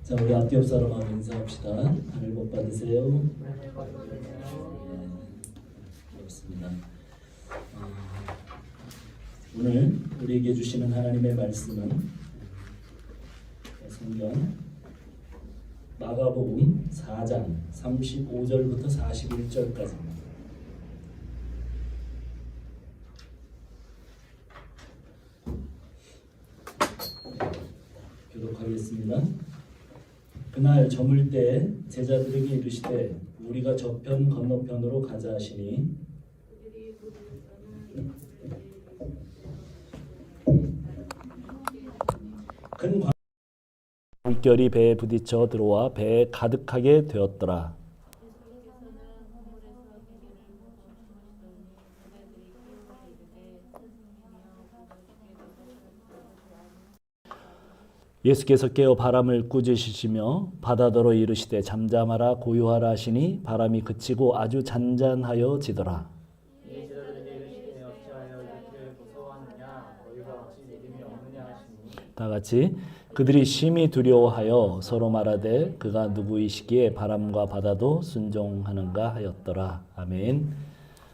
자, 우리 앞 옆 사람하고 인사합시다. 하늘 복 받으세요. 네, 그렇습니다. 오늘 우리에게 주시는 하나님의 말씀은 성경 마가복음 4장 35절부터 41절까지입니다. 교독하겠습니다. 그날 저물 때 제자들에게 이르시되 우리가 저편 건너편으로 가자 하시니 큰 물결이 배에 부딪혀 들어와 배에 가득하게 되었더라. 예수께서 깨어 바람을 꾸짖으시며 바다더러 이르시되 잠잠하라 고요하라 하시니 바람이 그치고 아주 잔잔하여 지더라. 다 같이 그들이 심히 두려워하여 서로 말하되 그가 누구이시기에 바람과 바다도 순종하는가 하였더라. 아멘.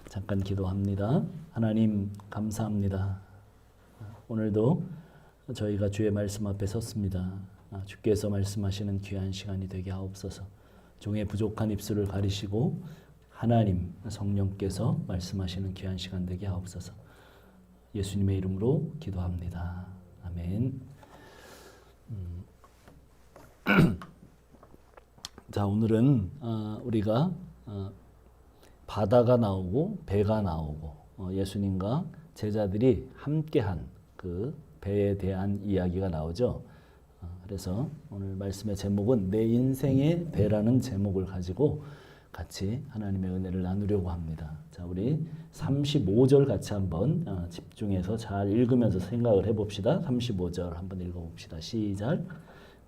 잠깐 기도합니다. 하나님 감사합니다. 오늘도 저희가 주의 말씀 앞에 섰습니다. 주께서 말씀하시는 귀한 시간이 되게 하옵소서. 종의 부족한 입술을 가리시고 하나님 성령께서 말씀하시는 귀한 시간 되게 하옵소서. 예수님의 이름으로 기도합니다. 아멘. 자, 오늘은 우리가 바다가 나오고 배가 나오고 예수님과 제자들이 함께한 그 배에 대한 이야기가 나오죠. 그래서 오늘 말씀의 제목은 내 인생의 배라는 제목을 가지고 같이 하나님의 은혜를 나누려고 합니다. 자, 우리 35절 같이 한번 집중해서 잘 읽으면서 생각을 해봅시다. 35절 한번 읽어봅시다. 시작.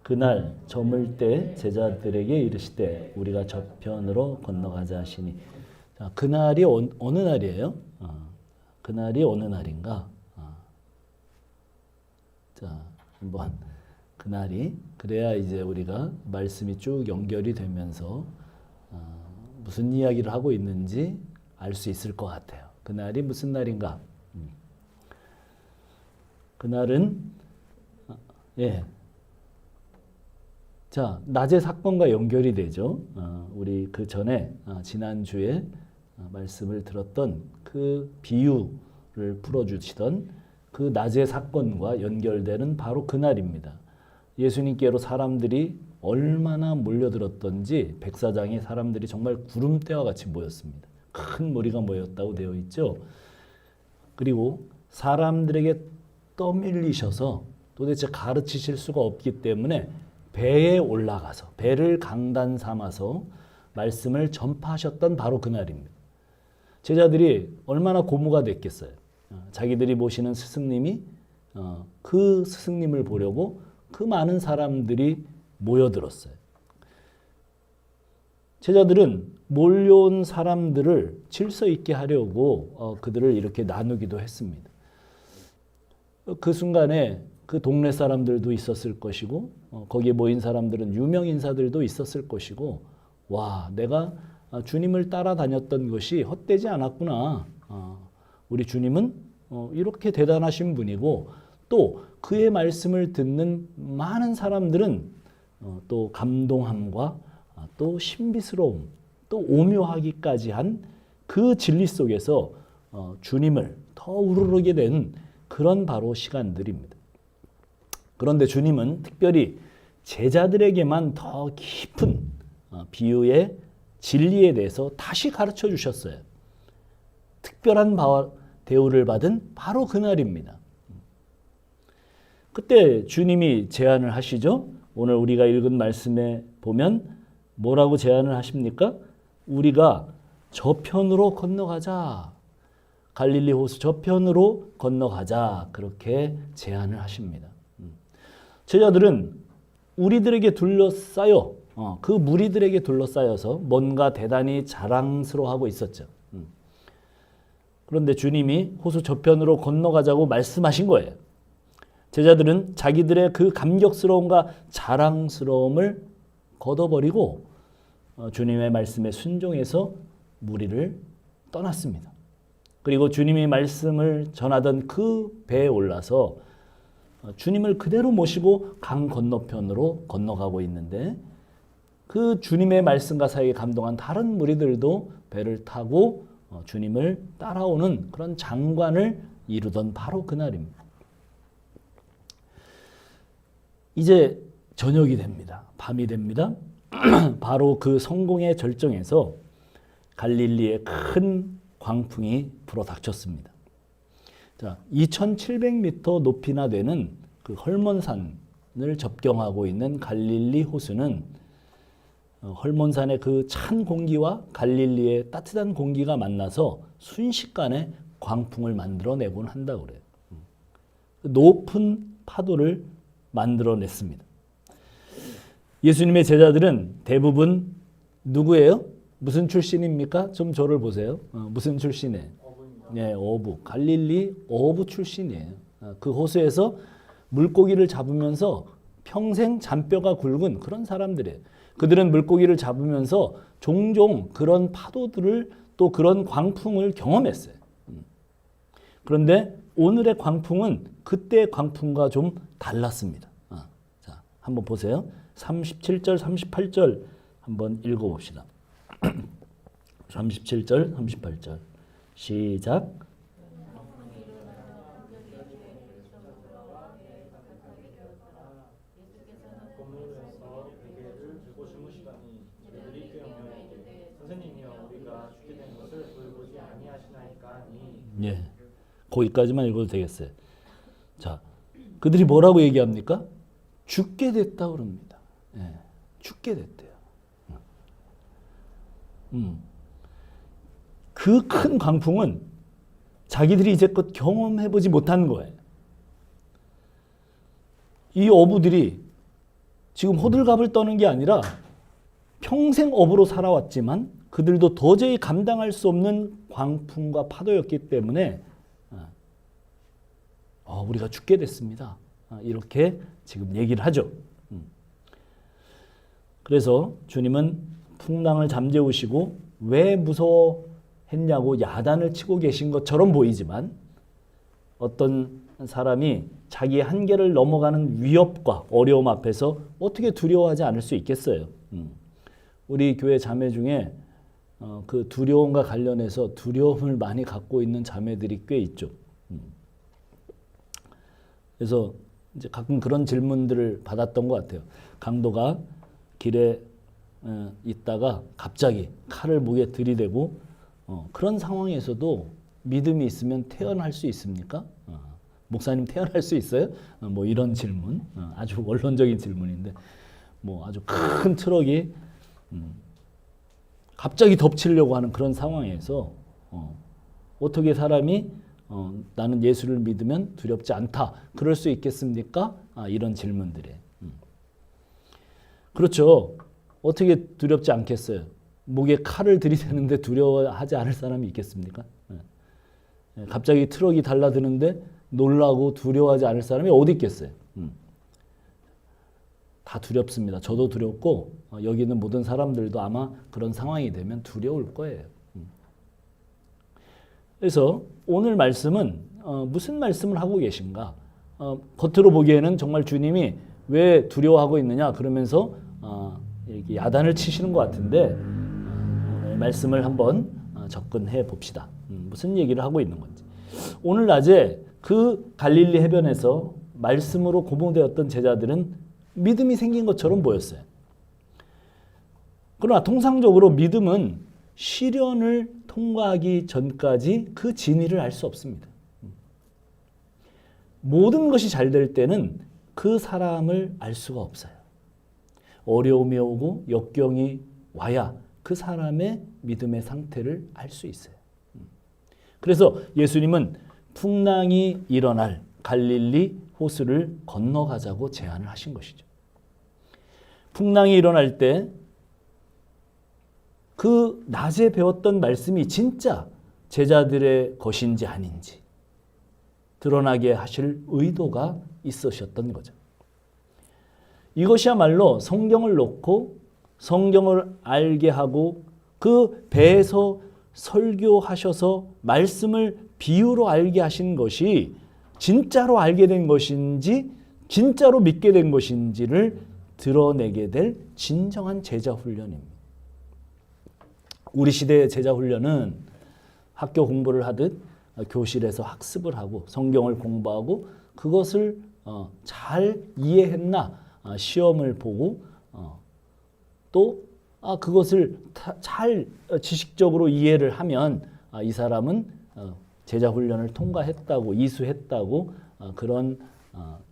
그날 저물 때 제자들에게 이르시되 우리가 저편으로 건너가자 하시니. 자, 그날이 어느 날이에요? 그날이 어느 날인가? 자, 한번 그날이 그래야 이제 우리가 말씀이 쭉 연결이 되면서 무슨 이야기를 하고 있는지 알 수 있을 것 같아요. 그날이 무슨 날인가? 그날은 자, 낮의 사건과 연결이 되죠. 우리 그 전에 지난주에 말씀을 들었던 그 비유를 풀어주시던 그 낮의 사건과 연결되는 바로 그날입니다. 예수님께로 사람들이 얼마나 몰려들었던지 백사장에 사람들이 정말 구름대와 같이 모였습니다. 큰 무리가 모였다고 되어 있죠. 그리고 사람들에게 떠밀리셔서 도대체 가르치실 수가 없기 때문에 배에 올라가서 배를 강단 삼아서 말씀을 전파하셨던 바로 그날입니다. 제자들이 얼마나 고무가 됐겠어요. 자기들이 모시는 스승님이 그 스승님을 보려고 그 많은 사람들이 모여들었어요. 제자들은 몰려온 사람들을 질서 있게 하려고 그들을 이렇게 나누기도 했습니다. 그 순간에 그 동네 사람들도 있었을 것이고 거기에 모인 사람들은 유명 인사들도 있었을 것이고 와, 내가 주님을 따라다녔던 것이 헛되지 않았구나. 우리 주님은 이렇게 대단하신 분이고 또 그의 말씀을 듣는 많은 사람들은 또 감동함과 또 신비스러움 또 오묘하기까지 한 그 진리 속에서 주님을 더 우러르게 된 그런 바로 시간들입니다. 그런데 주님은 특별히 제자들에게만 더 깊은 비유의 진리에 대해서 다시 가르쳐 주셨어요. 특별한 대우를 받은 바로 그날입니다. 그때 주님이 제안을 하시죠. 오늘 우리가 읽은 말씀에 보면 뭐라고 제안을 하십니까? 우리가 저편으로 건너가자. 갈릴리 호수 저편으로 건너가자. 그렇게 제안을 하십니다. 제자들은 우리들에게 둘러싸여 그 무리들에게 둘러싸여서 뭔가 대단히 자랑스러워하고 있었죠. 그런데 주님이 호수 저편으로 건너가자고 말씀하신 거예요. 제자들은 자기들의 그 감격스러움과 자랑스러움을 걷어버리고 주님의 말씀에 순종해서 무리를 떠났습니다. 그리고 주님이 말씀을 전하던 그 배에 올라서 주님을 그대로 모시고 강 건너편으로 건너가고 있는데 그 주님의 말씀과 사이에 감동한 다른 무리들도 배를 타고 주님을 따라오는 그런 장관을 이루던 바로 그날입니다. 이제 저녁이 됩니다. 밤이 됩니다. 바로 그 성공의 절정에서 갈릴리에 큰 광풍이 불어닥쳤습니다. 자, 2700m 높이나 되는 그 헐몬산을 접경하고 있는 갈릴리 호수는 헐몬산의 그 찬 공기와 갈릴리의 따뜻한 공기가 만나서 순식간에 광풍을 만들어내곤 한다고 그래요. 높은 파도를 만들어냈습니다. 예수님의 제자들은 대부분 누구예요? 무슨 출신입니까? 좀 저를 보세요. 무슨 출신이에요? 네, 어부. 갈릴리 어부 출신이에요. 그 호수에서 물고기를 잡으면서 평생 잔뼈가 굵은 그런 사람들이에요. 그들은 물고기를 잡으면서 종종 그런 파도들을 또 그런 광풍을 경험했어요. 그런데 오늘의 광풍은 그때의 광풍과 좀 달랐습니다. 자, 한번 보세요. 37절, 38절 한번 읽어봅시다. 37절, 38절 시작. 예, 거기까지만 읽어도 되겠어요. 자, 그들이 뭐라고 얘기합니까? 죽게 됐다 그럽니다. 예, 죽게 됐대요. 그 큰 광풍은 자기들이 이제껏 경험해보지 못한 거예요. 이 어부들이 지금 호들갑을 떠는 게 아니라 평생 어부로 살아왔지만 그들도 도저히 감당할 수 없는 광풍과 파도였기 때문에 우리가 죽게 됐습니다. 이렇게 지금 얘기를 하죠. 그래서 주님은 풍랑을 잠재우시고 왜 무서워했냐고 야단을 치고 계신 것처럼 보이지만 어떤 사람이 자기의 한계를 넘어가는 위협과 어려움 앞에서 어떻게 두려워하지 않을 수 있겠어요. 우리 교회 자매 중에 그 두려움과 관련해서 두려움을 많이 갖고 있는 자매들이 꽤 있죠. 그래서 이제 가끔 그런 질문들을 받았던 것 같아요. 강도가 길에 있다가 갑자기 칼을 목에 들이대고 그런 상황에서도 믿음이 있으면 태어날 수 있습니까? 목사님 태어날 수 있어요? 뭐 이런 질문, 아주 원론적인 질문인데 뭐 아주 큰 트럭이 갑자기 덮치려고 하는 그런 상황에서 어떻게 사람이 나는 예수를 믿으면 두렵지 않다. 그럴 수 있겠습니까? 이런 질문들이에요. 그렇죠. 어떻게 두렵지 않겠어요? 목에 칼을 들이대는데 두려워하지 않을 사람이 있겠습니까? 갑자기 트럭이 달라드는데 놀라고 두려워하지 않을 사람이 어디 있겠어요? 다 두렵습니다. 저도 두렵고 여기 있는 모든 사람들도 아마 그런 상황이 되면 두려울 거예요. 그래서 오늘 말씀은 무슨 말씀을 하고 계신가? 겉으로 보기에는 정말 주님이 왜 두려워하고 있느냐 그러면서 이렇게 야단을 치시는 것 같은데 말씀을 한번 접근해 봅시다. 무슨 얘기를 하고 있는 건지. 오늘 낮에 그 갈릴리 해변에서 말씀으로 고무되었던 제자들은 믿음이 생긴 것처럼 보였어요. 그러나 통상적으로 믿음은 시련을 통과하기 전까지 그 진위를 알 수 없습니다. 모든 것이 잘 될 때는 그 사람을 알 수가 없어요. 어려움이 오고 역경이 와야 그 사람의 믿음의 상태를 알 수 있어요. 그래서 예수님은 풍랑이 일어날 갈릴리 호수를 건너가자고 제안을 하신 것이죠. 풍랑이 일어날 때 그 낮에 배웠던 말씀이 진짜 제자들의 것인지 아닌지 드러나게 하실 의도가 있으셨던 거죠. 이것이야말로 성경을 놓고 성경을 알게 하고 그 배에서 설교하셔서 말씀을 비유로 알게 하신 것이 진짜로 알게 된 것인지 진짜로 믿게 된 것인지를 드러내게 될 진정한 제자 훈련입니다. 우리 시대의 제자 훈련은 학교 공부를 하듯 교실에서 학습을 하고 성경을 공부하고 그것을 잘 이해했나 시험을 보고 또 그것을 잘 지식적으로 이해를 하면 이 사람은 제자 훈련을 통과했다고 이수했다고 그런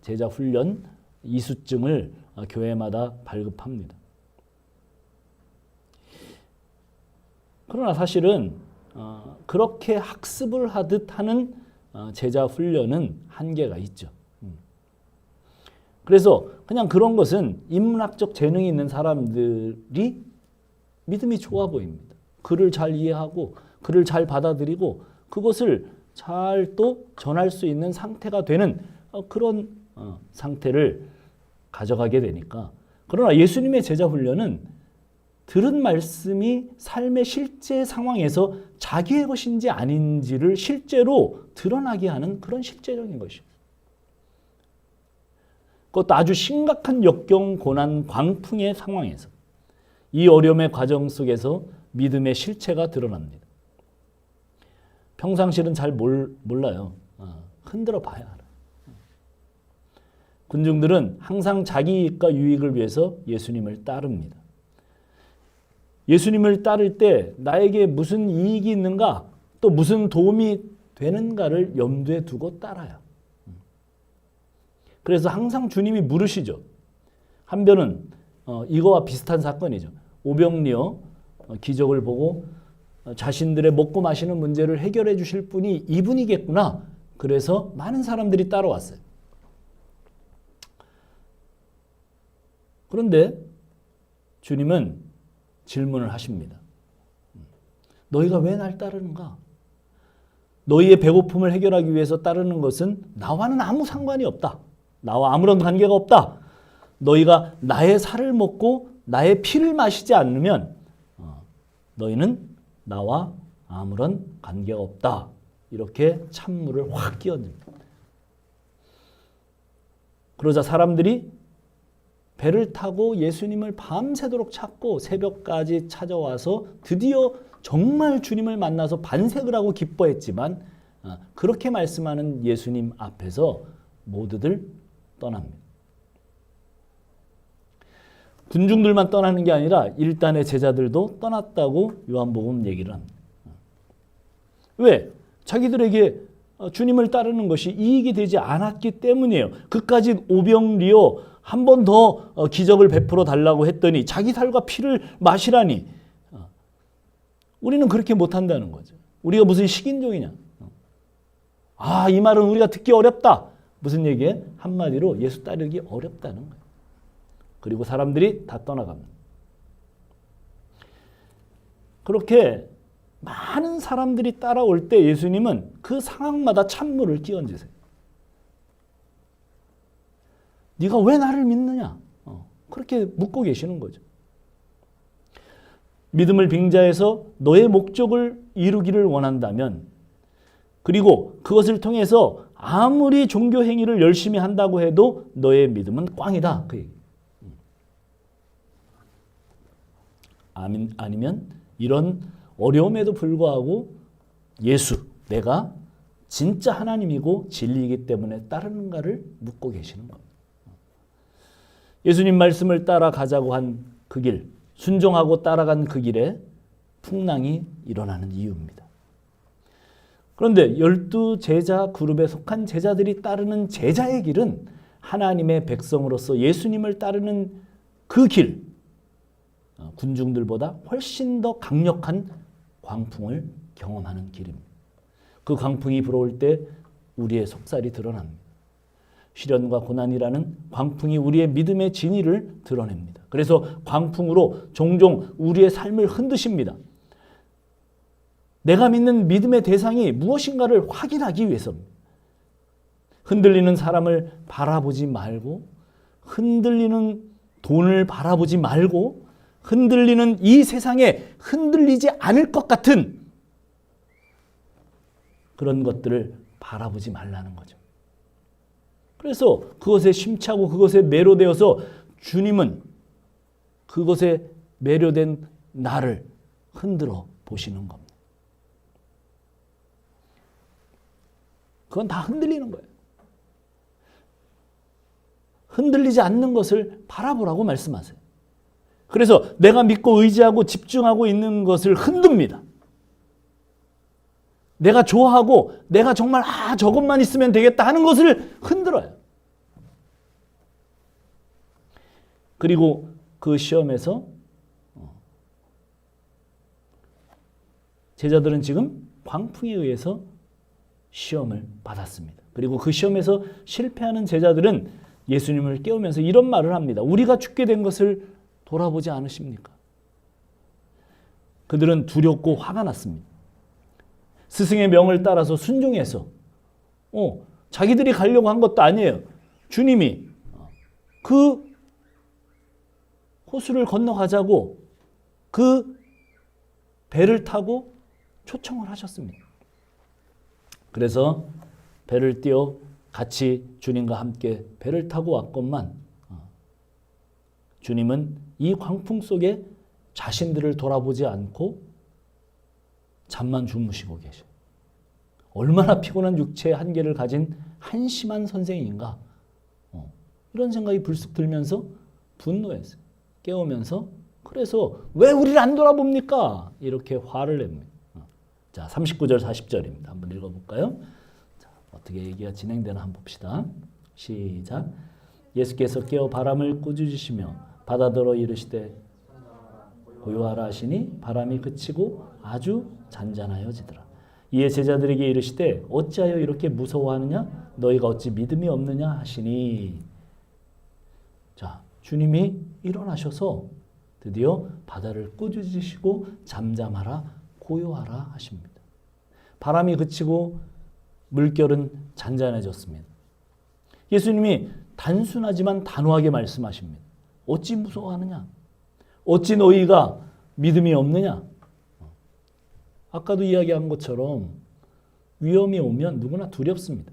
제자 훈련 이수증을 교회마다 발급합니다. 그러나 사실은 그렇게 학습을 하듯 하는 제자 훈련은 한계가 있죠. 그래서 그냥 그런 것은 인문학적 재능이 있는 사람들이 믿음이 좋아 보입니다. 글을 잘 이해하고 글을 잘 받아들이고 그것을 잘 또 전할 수 있는 상태가 되는 그런 상태를 가져가게 되니까. 그러나 예수님의 제자 훈련은 들은 말씀이 삶의 실제 상황에서 자기의 것인지 아닌지를 실제로 드러나게 하는 그런 실제적인 것입니다. 그것도 아주 심각한 역경, 고난, 광풍의 상황에서 이 어려움의 과정 속에서 믿음의 실체가 드러납니다. 평상시는 잘 몰라요. 흔들어 봐야 알아요. 군중들은 항상 자기 이익과 유익을 위해서 예수님을 따릅니다. 예수님을 따를 때 나에게 무슨 이익이 있는가 또 무슨 도움이 되는가를 염두에 두고 따라요. 그래서 항상 주님이 물으시죠. 한 변은 이거와 비슷한 사건이죠. 오병리어 기적을 보고 자신들의 먹고 마시는 문제를 해결해 주실 분이 이분이겠구나. 그래서 많은 사람들이 따라왔어요. 그런데 주님은 질문을 하십니다. 너희가 왜 날 따르는가? 너희의 배고픔을 해결하기 위해서 따르는 것은 나와는 아무 상관이 없다. 나와 아무런 관계가 없다. 너희가 나의 살을 먹고 나의 피를 마시지 않으면 너희는 나와 아무런 관계가 없다. 이렇게 찬물을 확 끼얹습니다. 그러자 사람들이 배를 타고 예수님을 밤새도록 찾고 새벽까지 찾아와서 드디어 정말 주님을 만나서 반색을 하고 기뻐했지만 그렇게 말씀하는 예수님 앞에서 모두들 떠납니다. 군중들만 떠나는 게 아니라 일단의 제자들도 떠났다고 요한복음 얘기를 합니다. 왜? 자기들에게 주님을 따르는 것이 이익이 되지 않았기 때문이에요. 그까지 오병리어 한 번 더 기적을 베풀어 달라고 했더니 자기 살과 피를 마시라니 우리는 그렇게 못한다는 거죠. 우리가 무슨 식인종이냐. 이 말은 우리가 듣기 어렵다. 무슨 얘기에? 한마디로 예수 따르기 어렵다는 거예요. 그리고 사람들이 다 떠나갑니다. 그렇게 많은 사람들이 따라올 때 예수님은 그 상황마다 찬물을 끼얹으세요. 네가 왜 나를 믿느냐? 그렇게 묻고 계시는 거죠. 믿음을 빙자해서 너의 목적을 이루기를 원한다면 그리고 그것을 통해서 아무리 종교 행위를 열심히 한다고 해도 너의 믿음은 꽝이다. 그 얘기. 아니면 이런 어려움에도 불구하고 예수, 내가 진짜 하나님이고 진리이기 때문에 따르는가를 묻고 계시는 겁니다. 예수님 말씀을 따라가자고 한 그 길, 순종하고 따라간 그 길에 풍랑이 일어나는 이유입니다. 그런데 12제자 그룹에 속한 제자들이 따르는 제자의 길은 하나님의 백성으로서 예수님을 따르는 그 길, 군중들보다 훨씬 더 강력한 광풍을 경험하는 길입니다. 그 광풍이 불어올 때 우리의 속살이 드러납니다. 시련과 고난이라는 광풍이 우리의 믿음의 진위를 드러냅니다. 그래서 광풍으로 종종 우리의 삶을 흔드십니다. 내가 믿는 믿음의 대상이 무엇인가를 확인하기 위해서입니다. 흔들리는 사람을 바라보지 말고, 흔들리는 돈을 바라보지 말고, 흔들리는 이 세상에 흔들리지 않을 것 같은 그런 것들을 바라보지 말라는 거죠. 그래서 그것에 심취하고 그것에 매료되어서 주님은 그것에 매료된 나를 흔들어 보시는 겁니다. 그건 다 흔들리는 거예요. 흔들리지 않는 것을 바라보라고 말씀하세요. 그래서 내가 믿고 의지하고 집중하고 있는 것을 흔듭니다. 내가 좋아하고 내가 정말 저것만 있으면 되겠다 하는 것을 흔들어요. 그리고 그 시험에서 제자들은 지금 광풍에 의해서 시험을 받았습니다. 그리고 그 시험에서 실패하는 제자들은 예수님을 깨우면서 이런 말을 합니다. 우리가 죽게 된 것을 돌아보지 않으십니까? 그들은 두렵고 화가 났습니다. 스승의 명을 따라서 순종해서 자기들이 가려고 한 것도 아니에요. 주님이 그 호수를 건너가자고 그 배를 타고 초청을 하셨습니다. 그래서 배를 띄워 같이 주님과 함께 배를 타고 왔건만 주님은 이 광풍 속에 자신들을 돌아보지 않고 잠만 주무시고 계셔요. 얼마나 피곤한 육체의 한계를 가진 한심한 선생인가. 이런 생각이 불쑥 들면서 분노했어요. 깨우면서 그래서 왜 우리를 안 돌아봅니까? 이렇게 화를 냅니다. 자, 39절 40절입니다. 한번 읽어볼까요? 자, 어떻게 얘기가 진행되나 한번 봅시다. 시작. 예수께서 깨어 바람을 꾸짖으시며 바다더러 이르시되 고요하라 하시니 바람이 그치고 아주 잔잔하여지더라. 이에 제자들에게 이르시되 어찌하여 이렇게 무서워하느냐? 너희가 어찌 믿음이 없느냐 하시니. 자, 주님이 일어나셔서 드디어 바다를 꾸짖으시고 잠잠하라 고요하라 하십니다. 바람이 그치고 물결은 잔잔해졌습니다. 예수님이 단순하지만 단호하게 말씀하십니다. 어찌 무서워하느냐? 어찌 너희가 믿음이 없느냐? 아까도 이야기한 것처럼 위험이 오면 누구나 두렵습니다.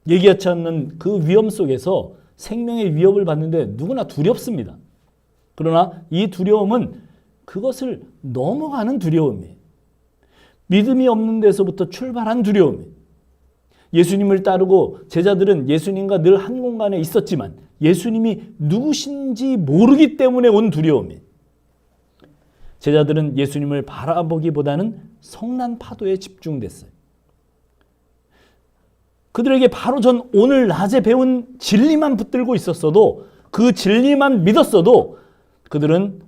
예기치 않는 그 위험 속에서 생명의 위협을 받는데 누구나 두렵습니다. 그러나 이 두려움은 그것을 넘어가는 두려움이에요. 믿음이 없는 데서부터 출발한 두려움이에요. 예수님을 따르고 제자들은 예수님과 늘 한 공간에 있었지만 예수님이 누구신지 모르기 때문에 온 두려움이에요. 제자들은 예수님을 바라보기보다는 성난 파도에 집중됐어요. 그들에게 바로 전 오늘 낮에 배운 진리만 붙들고 있었어도, 그 진리만 믿었어도 그들은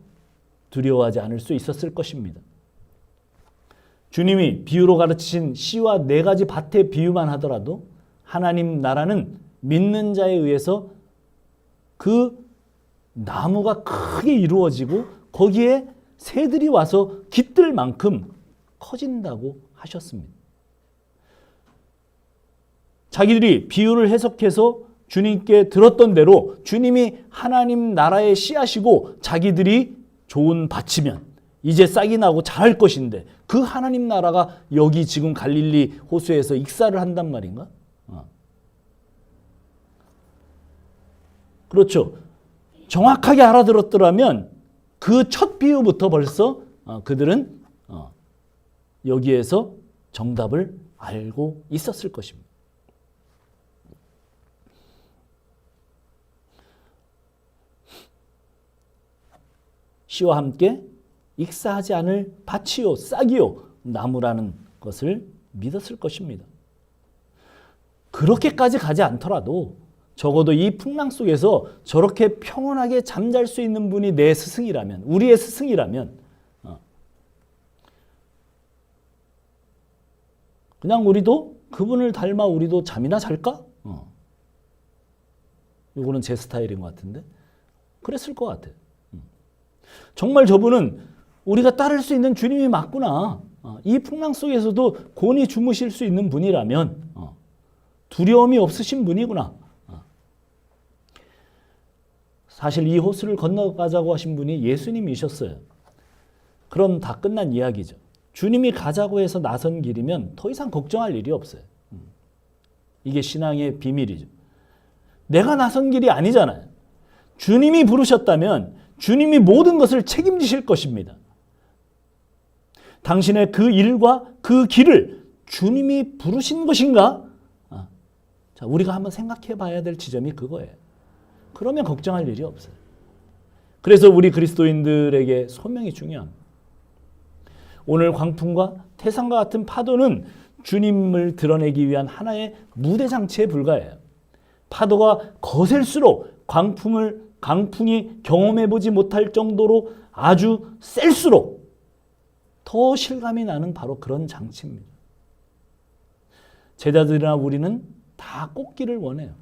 두려워하지 않을 수 있었을 것입니다. 주님이 비유로 가르치신 씨와 4가지 밭의 비유만 하더라도 하나님 나라는 믿는 자에 의해서 그 나무가 크게 이루어지고 거기에 새들이 와서 깃들 만큼 커진다고 하셨습니다. 자기들이 비유를 해석해서 주님께 들었던 대로 주님이 하나님 나라의 씨앗이고 자기들이 좋은 밭이면 이제 싹이 나고 자랄 것인데 그 하나님 나라가 여기 지금 갈릴리 호수에서 익사를 한단 말인가? 그렇죠. 정확하게 알아들었더라면 그 첫 비유부터 벌써 그들은 여기에서 정답을 알고 있었을 것입니다. 씨와 함께 익사하지 않을 밭이요 싹이요 나무라는 것을 믿었을 것입니다. 그렇게까지 가지 않더라도 적어도 이 풍랑 속에서 저렇게 평온하게 잠잘 수 있는 분이 내 스승이라면, 우리의 스승이라면 그냥 우리도 그분을 닮아 우리도 잠이나 잘까? 이거는 제 스타일인 것 같은데 그랬을 것 같아요. 정말 저분은 우리가 따를 수 있는 주님이 맞구나. 이 풍랑 속에서도 곤히 주무실 수 있는 분이라면 두려움이 없으신 분이구나. 사실 이 호수를 건너가자고 하신 분이 예수님이셨어요. 그럼 다 끝난 이야기죠. 주님이 가자고 해서 나선 길이면 더 이상 걱정할 일이 없어요. 이게 신앙의 비밀이죠. 내가 나선 길이 아니잖아요. 주님이 부르셨다면 주님이 모든 것을 책임지실 것입니다. 당신의 그 일과 그 길을 주님이 부르신 것인가? 자, 우리가 한번 생각해 봐야 될 지점이 그거예요. 그러면 걱정할 일이 없어요. 그래서 우리 그리스도인들에게 소명이 중요합니다. 오늘 광풍과 태산과 같은 파도는 주님을 드러내기 위한 하나의 무대장치에 불과해요. 파도가 거셀수록 강풍이 경험해보지 못할 정도로 아주 셀수록 더 실감이 나는 바로 그런 장치입니다. 제자들이나 우리는 다 꽃길을 원해요.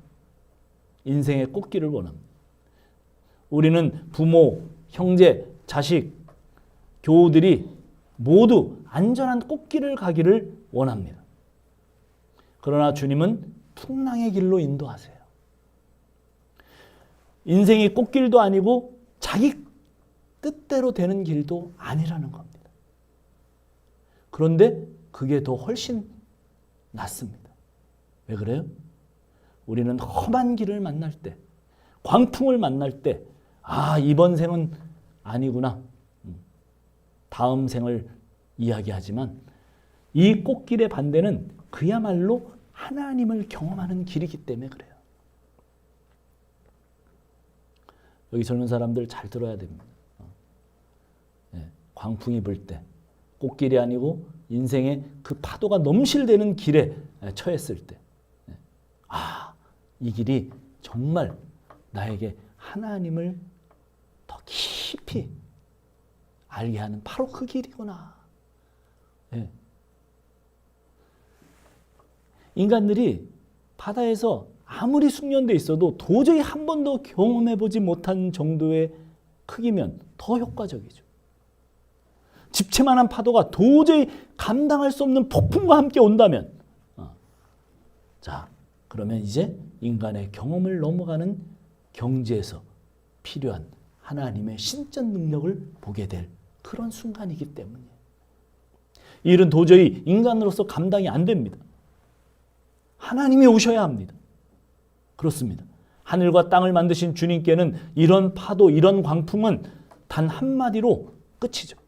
인생의 꽃길을 원합니다. 우리는 부모, 형제, 자식, 교우들이 모두 안전한 꽃길을 가기를 원합니다. 그러나 주님은 풍랑의 길로 인도하세요. 인생이 꽃길도 아니고 자기 뜻대로 되는 길도 아니라는 겁니다. 그런데 그게 더 훨씬 낫습니다. 왜 그래요? 우리는 험한 길을 만날 때, 광풍을 만날 때, 이번 생은 아니구나. 다음 생을 이야기하지만 이 꽃길의 반대는 그야말로 하나님을 경험하는 길이기 때문에 그래요. 여기 젊은 사람들 잘 들어야 됩니다. 광풍이 불 때, 꽃길이 아니고 인생의 그 파도가 넘실대는 길에 처했을 때, 이 길이 정말 나에게 하나님을 더 깊이 알게 하는 바로 그 길이구나. 인간들이 바다에서 아무리 숙련돼 있어도 도저히 한 번도 경험해보지 못한 정도의 크기면 더 효과적이죠. 집채만한 파도가 도저히 감당할 수 없는 폭풍과 함께 온다면, 자, 그러면 이제 인간의 경험을 넘어가는 경지에서 필요한 하나님의 신적 능력을 보게 될 그런 순간이기 때문이에요. 이 일은 도저히 인간으로서 감당이 안 됩니다. 하나님이 오셔야 합니다. 그렇습니다. 하늘과 땅을 만드신 주님께는 이런 파도, 이런 광풍은 단 한마디로 끝이죠.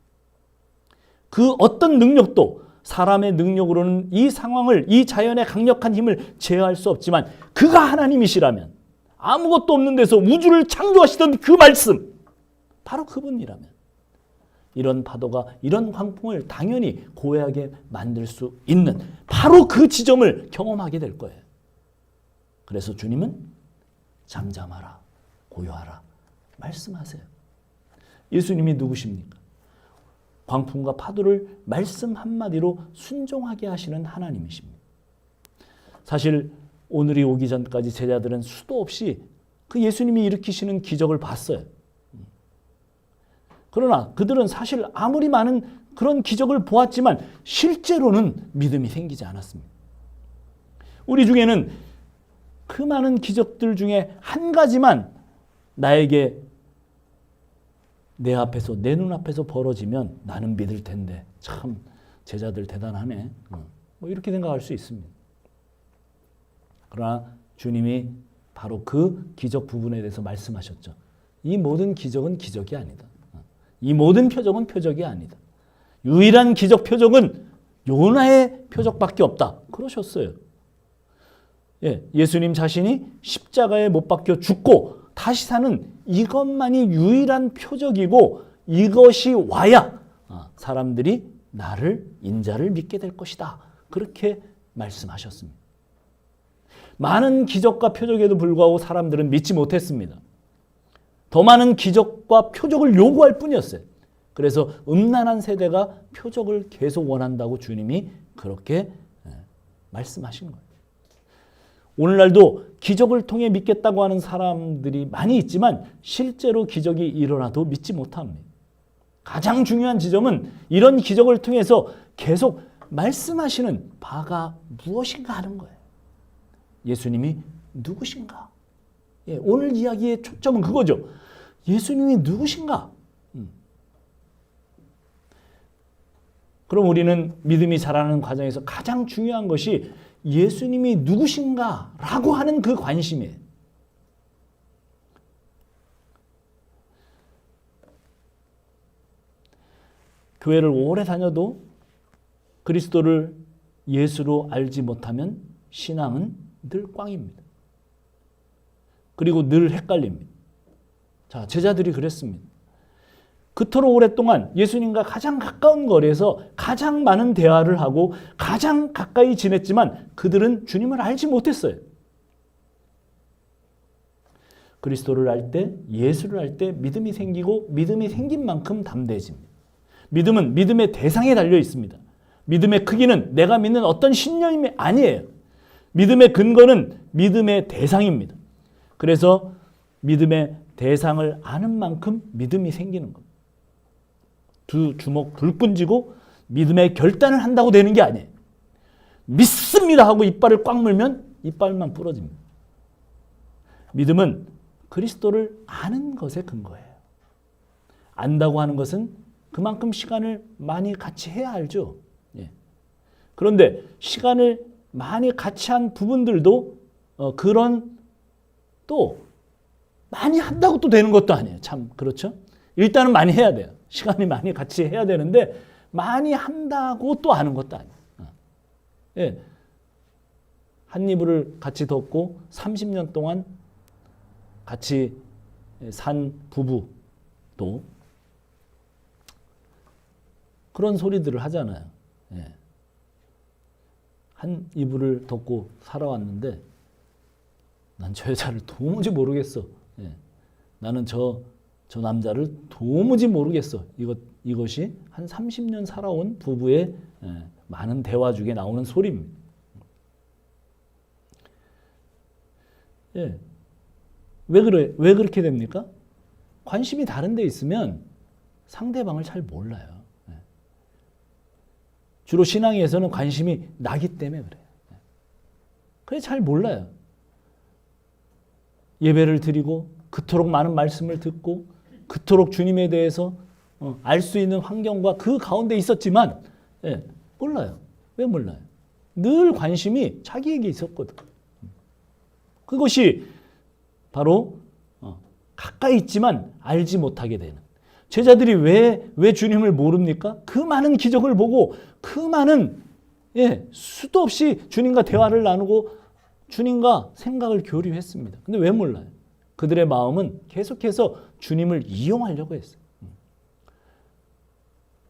그 어떤 능력도 사람의 능력으로는 이 상황을, 이 자연의 강력한 힘을 제어할 수 없지만 그가 하나님이시라면, 아무것도 없는 데서 우주를 창조하시던 그 말씀, 바로 그분이라면 이런 파도가, 이런 광풍을 당연히 고요하게 만들 수 있는 바로 그 지점을 경험하게 될 거예요. 그래서 주님은 잠잠하라, 고요하라 말씀하세요. 예수님이 누구십니까? 광풍과 파도를 말씀 한마디로 순종하게 하시는 하나님이십니다. 사실 오늘이 오기 전까지 제자들은 수도 없이 그 예수님이 일으키시는 기적을 봤어요. 그러나 그들은 사실 아무리 많은 그런 기적을 보았지만 실제로는 믿음이 생기지 않았습니다. 우리 중에는 그 많은 기적들 중에 한 가지만 나에게 내 앞에서, 내 눈앞에서 벌어지면 나는 믿을 텐데 참 제자들 대단하네, 뭐 이렇게 생각할 수 있습니다. 그러나 주님이 바로 그 기적 부분에 대해서 말씀하셨죠. 이 모든 기적은 기적이 아니다. 이 모든 표적은 표적이 아니다. 유일한 기적 표적은 요나의 표적밖에 없다. 그러셨어요. 예수님 자신이 십자가에 못 박혀 죽고 다시 사는 이것만이 유일한 표적이고, 이것이 와야 사람들이 나를, 인자를 믿게 될 것이다. 그렇게 말씀하셨습니다. 많은 기적과 표적에도 불구하고 사람들은 믿지 못했습니다. 더 많은 기적과 표적을 요구할 뿐이었어요. 그래서 음란한 세대가 표적을 계속 원한다고 주님이 그렇게 말씀하신 거예요. 오늘날도 기적을 통해 믿겠다고 하는 사람들이 많이 있지만 실제로 기적이 일어나도 믿지 못합니다. 가장 중요한 지점은 이런 기적을 통해서 계속 말씀하시는 바가 무엇인가 하는 거예요. 예수님이 누구신가? 예, 오늘 이야기의 초점은 그거죠. 예수님이 누구신가? 그럼 우리는 믿음이 자라는 과정에서 가장 중요한 것이 예수님이 누구신가라고 하는 그 관심이에요. 교회를 오래 다녀도 그리스도를 예수로 알지 못하면 신앙은 늘 꽝입니다. 그리고 늘 헷갈립니다. 자, 제자들이 그랬습니다. 그토록 오랫동안 예수님과 가장 가까운 거리에서 가장 많은 대화를 하고 가장 가까이 지냈지만 그들은 주님을 알지 못했어요. 그리스도를 알 때, 예수를 알 때 믿음이 생기고 믿음이 생긴 만큼 담대해집니다. 믿음은 믿음의 대상에 달려 있습니다. 믿음의 크기는 내가 믿는 어떤 신념이 아니에요. 믿음의 근거는 믿음의 대상입니다. 그래서 믿음의 대상을 아는 만큼 믿음이 생기는 겁니다. 두 주먹 불끈 쥐고 믿음의 결단을 한다고 되는 게 아니에요. 믿습니다 하고 이빨을 꽉 물면 이빨만 부러집니다. 믿음은 그리스도를 아는 것에 근거해요. 안다고 하는 것은 그만큼 시간을 많이 같이 해야 알죠. 예. 그런데 시간을 많이 같이 한 부분들도 그런 또 많이 한다고 또 되는 것도 아니에요. 참 그렇죠. 일단은 많이 해야 돼요. 시간이 많이 같이 해야 되는데 많이 한다고 또 아는 것도 아니에요. 예. 한 이불을 같이 덮고 30년 동안 같이 산 부부도 그런 소리들을 하잖아요. 예. 한 이불을 덮고 살아왔는데 난 저 여자를 도무지 모르겠어. 예. 나는 저 남자를 도무지 모르겠어. 이것이 한 30년 살아온 부부의 많은 대화 중에 나오는 소리입니다. 예. 왜 그렇게 됩니까? 관심이 다른 데 있으면 상대방을 잘 몰라요. 예. 주로 신앙에서는 관심이 나기 때문에 그래요. 예. 그래서 잘 몰라요. 예배를 드리고 그토록 많은 말씀을 듣고 그토록 주님에 대해서 알 수 있는 환경과 그 가운데 있었지만 예, 몰라요. 왜 몰라요? 늘 관심이 자기에게 있었거든. 그것이 바로 가까이 있지만 알지 못하게 되는. 제자들이 왜 주님을 모릅니까? 그 많은 기적을 보고 그 많은 수도 없이 주님과 대화를 나누고 주님과 생각을 교류했습니다. 근데 왜 몰라요? 그들의 마음은 계속해서 주님을 이용하려고 했어요.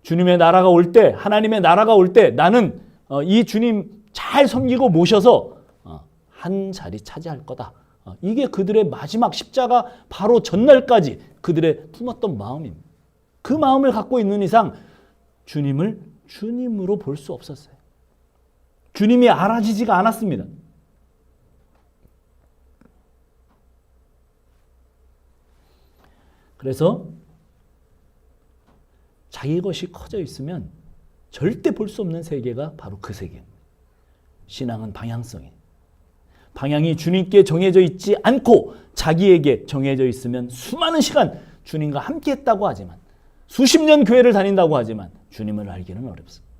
주님의 나라가 올 때, 하나님의 나라가 올 때 나는 이 주님 잘 섬기고 모셔서 한 자리 차지할 거다. 이게 그들의 마지막 십자가 바로 전날까지 그들의 품었던 마음입니다. 그 마음을 갖고 있는 이상 주님을 주님으로 볼 수 없었어요. 주님이 알아지지가 않았습니다. 그래서 자기 것이 커져 있으면 절대 볼 수 없는 세계가 바로 그 세계입니다. 신앙은 방향성이에요. 방향이 주님께 정해져 있지 않고 자기에게 정해져 있으면 수많은 시간 주님과 함께 했다고 하지만 수십 년 교회를 다닌다고 하지만 주님을 알기는 어렵습니다.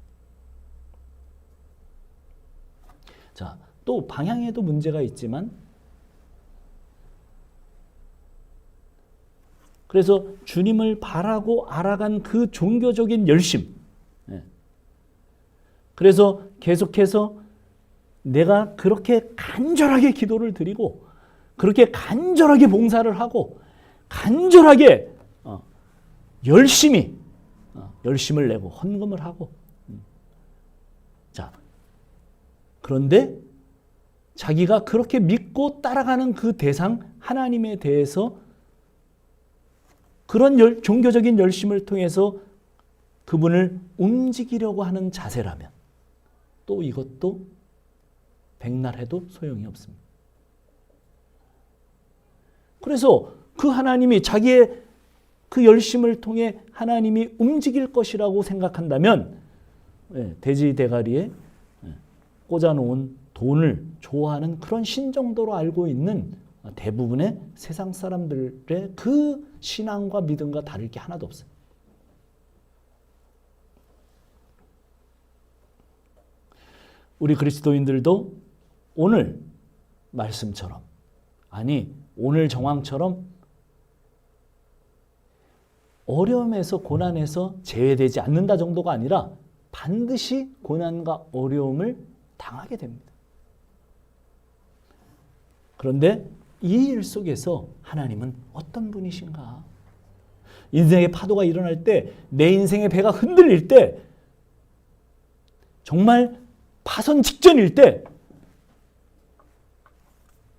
자, 또 방향에도 문제가 있지만 그래서 주님을 바라고 알아간 그 종교적인 열심. 그래서 계속해서 내가 그렇게 간절하게 기도를 드리고 그렇게 간절하게 봉사를 하고 간절하게 열심을 내고 헌금을 하고 자, 그런데 자기가 그렇게 믿고 따라가는 그 대상 하나님에 대해서 그런 종교적인 열심을 통해서 그분을 움직이려고 하는 자세라면 또 이것도 백날 해도 소용이 없습니다. 그래서 그 하나님이 자기의 그 열심을 통해 하나님이 움직일 것이라고 생각한다면 돼지 대가리에 꽂아놓은 돈을 좋아하는 그런 신 정도로 알고 있는 대부분의 세상 사람들의 그 신앙과 믿음과 다를 게 하나도 없어요. 우리 그리스도인들도 오늘 말씀처럼, 아니 오늘 정황처럼 어려움에서 고난에서 제외되지 않는다 정도가 아니라 반드시 고난과 어려움을 당하게 됩니다. 그런데 이 일 속에서 하나님은 어떤 분이신가? 인생의 파도가 일어날 때, 내 인생의 배가 흔들릴 때, 정말 파선 직전일 때,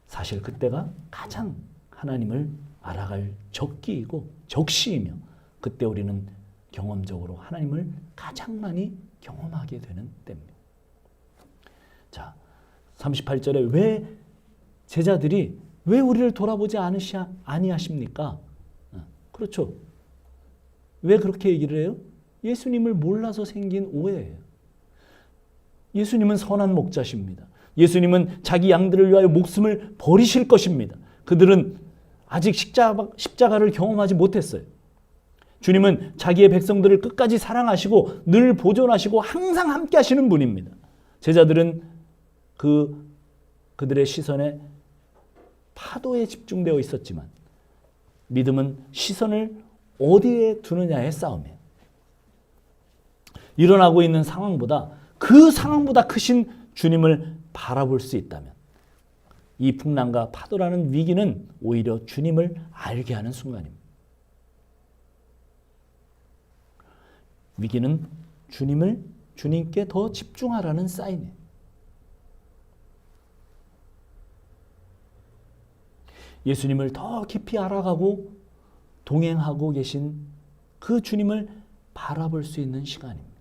사실 그때가 가장 하나님을 알아갈 적기이고 적시이며, 그때 우리는 경험적으로 하나님을 가장 많이 경험하게 되는 때입니다. 자, 38절에 왜 제자들이 왜 우리를 돌아보지 아니하십니까? 그렇죠. 왜 그렇게 얘기를 해요? 예수님을 몰라서 생긴 오해예요. 예수님은 선한 목자십니다. 예수님은 자기 양들을 위하여 목숨을 버리실 것입니다. 그들은 아직 십자가를 경험하지 못했어요. 주님은 자기의 백성들을 끝까지 사랑하시고 늘 보존하시고 항상 함께 하시는 분입니다. 제자들은 그들의 시선에 파도에 집중되어 있었지만 믿음은 시선을 어디에 두느냐의 싸움이에요. 일어나고 있는 상황보다 그 상황보다 크신 주님을 바라볼 수 있다면 이 풍랑과 파도라는 위기는 오히려 주님을 알게 하는 순간입니다. 위기는 주님께 더 집중하라는 사인이에요. 예수님을 더 깊이 알아가고 동행하고 계신 그 주님을 바라볼 수 있는 시간입니다.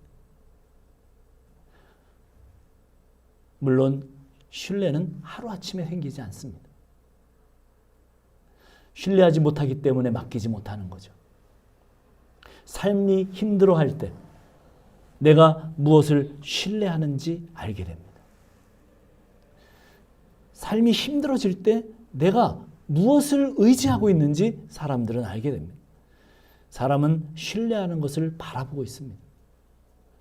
물론 신뢰는 하루아침에 생기지 않습니다. 신뢰하지 못하기 때문에 맡기지 못하는 거죠. 삶이 힘들어할 때 내가 무엇을 신뢰하는지 알게 됩니다. 삶이 힘들어질 때 내가 무엇을 의지하고 있는지 사람들은 알게 됩니다. 사람은 신뢰하는 것을 바라보고 있습니다.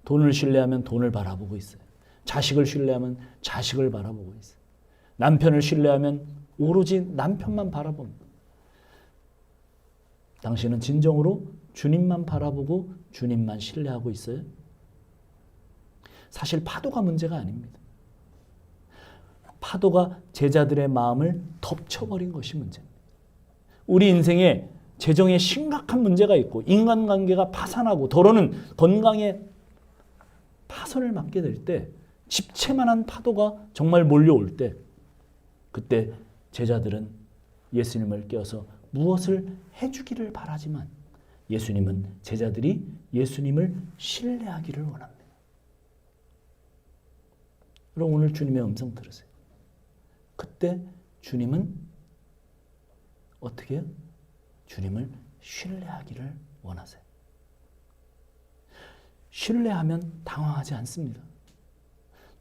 돈을 신뢰하면 돈을 바라보고 있어요. 자식을 신뢰하면 자식을 바라보고 있어요. 남편을 신뢰하면 오로지 남편만 바라봅니다. 당신은 진정으로 주님만 바라보고 주님만 신뢰하고 있어요? 사실 파도가 문제가 아닙니다. 파도가 제자들의 마음을 덮쳐버린 것이 문제입니다. 우리 인생에 재정에 심각한 문제가 있고 인간관계가 파산하고 더러는 건강에 파손을 맞게 될 때 집채만한 파도가 정말 몰려올 때 그때 제자들은 예수님을 껴서 무엇을 해주기를 바라지만 예수님은 제자들이 예수님을 신뢰하기를 원합니다. 그럼 오늘 주님의 음성 들으세요. 그때 주님은 어떻게 해요? 주님을 신뢰하기를 원하세요. 신뢰하면 당황하지 않습니다.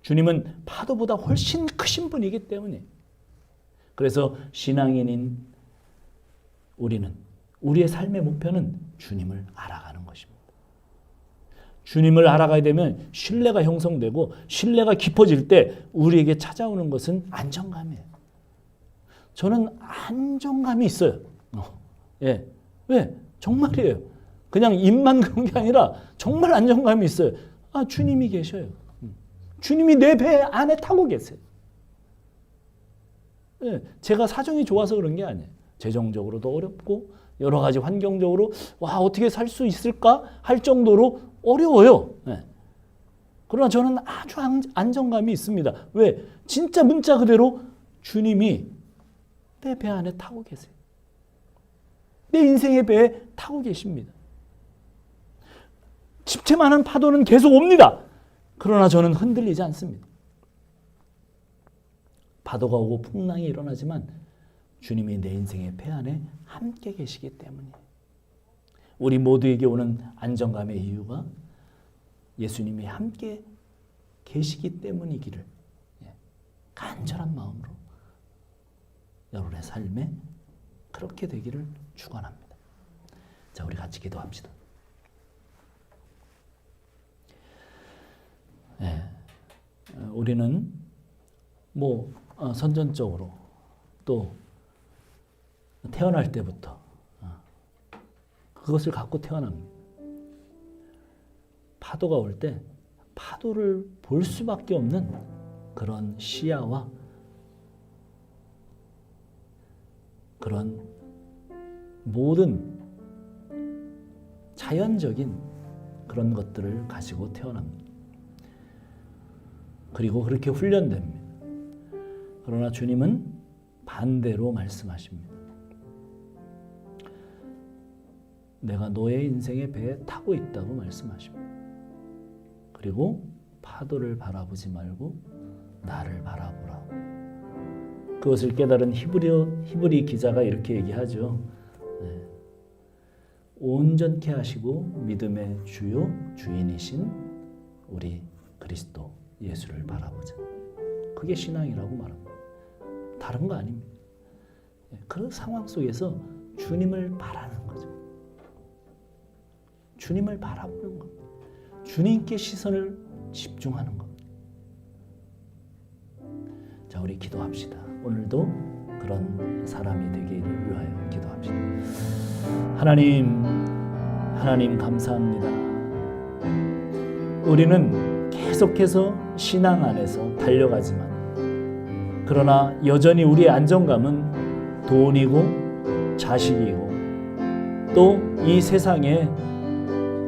주님은 파도보다 훨씬 크신 분이기 때문에 그래서 신앙인인 우리는 우리의 삶의 목표는 주님을 알아가는 것입니다. 주님을 알아가야 되면 신뢰가 형성되고 신뢰가 깊어질 때 우리에게 찾아오는 것은 안정감이에요. 저는 안정감이 있어요. 예. 왜? 정말이에요. 그냥 입만 그런 게 아니라 정말 안정감이 있어요. 아, 주님이 계셔요. 주님이 내 배 안에 타고 계세요. 예. 제가 사정이 좋아서 그런 게 아니에요. 재정적으로도 어렵고 여러 가지 환경적으로 와 어떻게 살 수 있을까 할 정도로 어려워요. 네. 그러나 저는 아주 안정감이 있습니다. 왜? 진짜 문자 그대로 주님이 내 배 안에 타고 계세요. 내 인생의 배에 타고 계십니다. 집채만한 파도는 계속 옵니다. 그러나 저는 흔들리지 않습니다. 파도가 오고 풍랑이 일어나지만 주님이 내 인생의 배 안에 함께 계시기 때문이에요. 우리 모두에게 오는 안정감의 이유가 예수님이 함께 계시기 때문이기를 간절한 마음으로 여러분의 삶에 그렇게 되기를 축원합니다. 자, 우리 같이 기도합시다. 네, 우리는 선전적으로 또 태어날 때부터 그것을 갖고 태어납니다. 파도가 올 때 파도를 볼 수밖에 없는 그런 시야와 그런 모든 자연적인 그런 것들을 가지고 태어납니다. 그리고 그렇게 훈련됩니다. 그러나 주님은 반대로 말씀하십니다. 내가 너의 인생의 배에 타고 있다고 말씀하십니다. 그리고 파도를 바라보지 말고 나를 바라보라고. 그것을 깨달은 히브리 기자가 이렇게 얘기하죠. 네. 온전케 하시고 믿음의 주요 주인이신 우리 그리스도 예수를 바라보자. 그게 신앙이라고 말합니다. 다른 거 아닙니다. 그 상황 속에서 주님을 바라는 거죠. 주님을 바라보는 겁니다. 주님께 시선을 집중하는 겁니다. 자, 우리 기도합시다. 오늘도 그런 사람이 되기를 위하여 기도합시다. 하나님 감사합니다. 우리는 계속해서 신앙 안에서 달려가지만 그러나 여전히 우리의 안정감은 돈이고 자식이고 또 이 세상에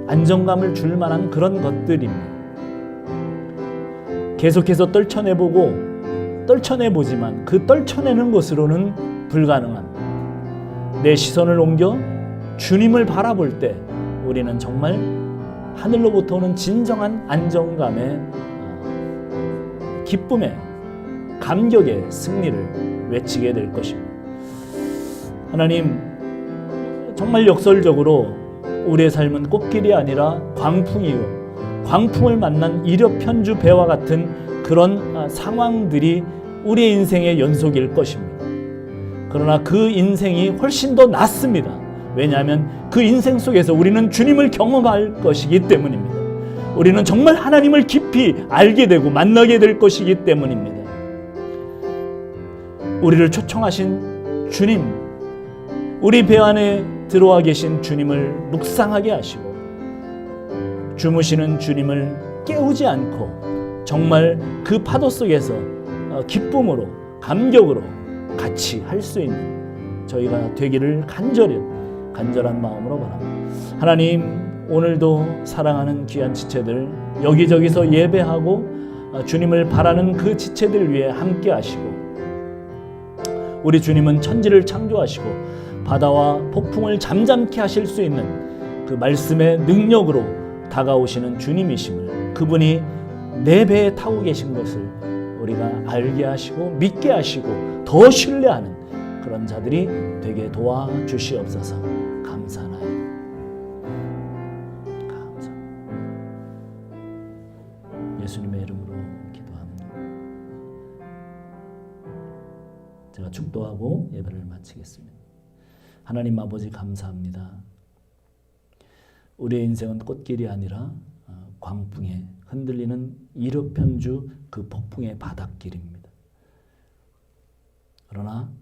안정감을 줄 만한 그런 것들입니다. 계속해서 떨쳐내보지만 그 떨쳐내는 것으로는 불가능합니다. 내 시선을 옮겨 주님을 바라볼 때 우리는 정말 하늘로부터 오는 진정한 안정감의 기쁨의 감격의 승리를 외치게 될 것입니다. 하나님, 정말 역설적으로 우리의 삶은 꽃길이 아니라 광풍이요, 광풍을 만난 이력편주 배와 같은 그런 상황들이 우리의 인생의 연속일 것입니다. 그러나 그 인생이 훨씬 더 낫습니다. 왜냐하면 그 인생 속에서 우리는 주님을 경험할 것이기 때문입니다. 우리는 정말 하나님을 깊이 알게 되고 만나게 될 것이기 때문입니다. 우리를 초청하신 주님, 우리 배 안에 들어와 계신 주님을 묵상하게 하시고 주무시는 주님을 깨우지 않고 정말 그 파도 속에서 기쁨으로 감격으로 같이 할 수 있는 저희가 되기를 간절한 마음으로 바랍니다. 하나님, 오늘도 사랑하는 귀한 지체들 여기저기서 예배하고 주님을 바라는 그 지체들 위해 함께 하시고 우리 주님은 천지를 창조하시고 바다와 폭풍을 잠잠케 하실 수 있는 그 말씀의 능력으로 다가오시는 주님이심을, 그분이 내 배에 타고 계신 것을 우리가 알게 하시고 믿게 하시고 더 신뢰하는 그런 자들이 되게 도와주시옵소서. 감사나이다. 예수님의 이름으로 기도합니다. 제가 축도하고 예배를 마치겠습니다. 하나님 아버지 감사합니다. 우리의 인생은 꽃길이 아니라 광풍에 흔들리는 이륙편주 그 폭풍의 바닷길입니다. 그러나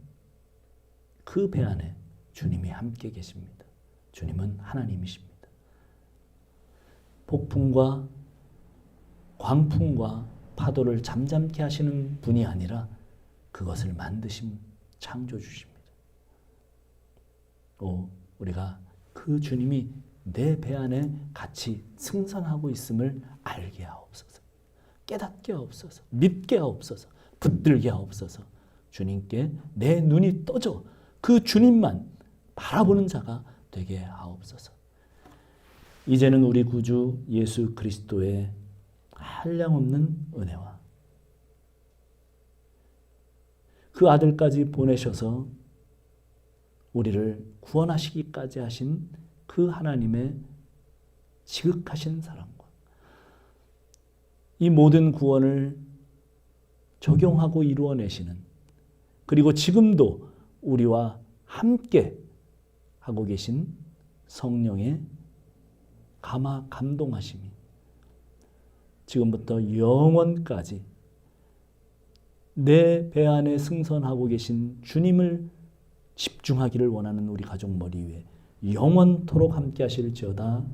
그 배 안에 주님이 함께 계십니다. 주님은 하나님이십니다. 폭풍과 광풍과 파도를 잠잠케 하시는 분이 아니라 그것을 만드신 창조주십니다. 우리가 그 주님이 내 배 안에 같이 승선하고 있음을 알게 하옵소서. 깨닫게 하옵소서. 믿게 하옵소서. 붙들게 하옵소서. 주님께 내 눈이 떠져 그 주님만 바라보는 자가 되게 하옵소서. 이제는 우리 구주 예수 그리스도의 한량없는 은혜와 그 아들까지 보내셔서 우리를 구원하시기까지 하신 그 하나님의 지극하신 사랑과 이 모든 구원을 적용하고 이루어내시는, 그리고 지금도 우리와 함께 하고 계신 성령의 감동하심이 지금부터 영원까지 내 배 안에 승선하고 계신 주님을 집중하기를 원하는 우리 가족 머리 위에 영원토록 함께 하실지어다.